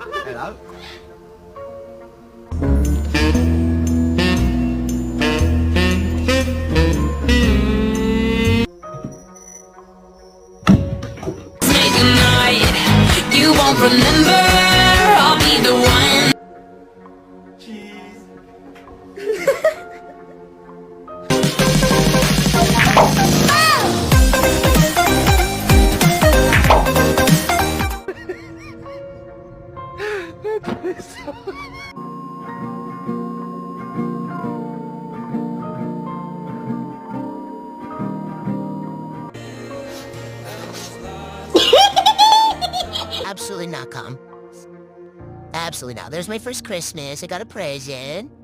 Hello? Make a night you won't remember. I'll be the one. Cheese. Absolutely not, Calm. Absolutely not. There's my first Christmas. I got a present.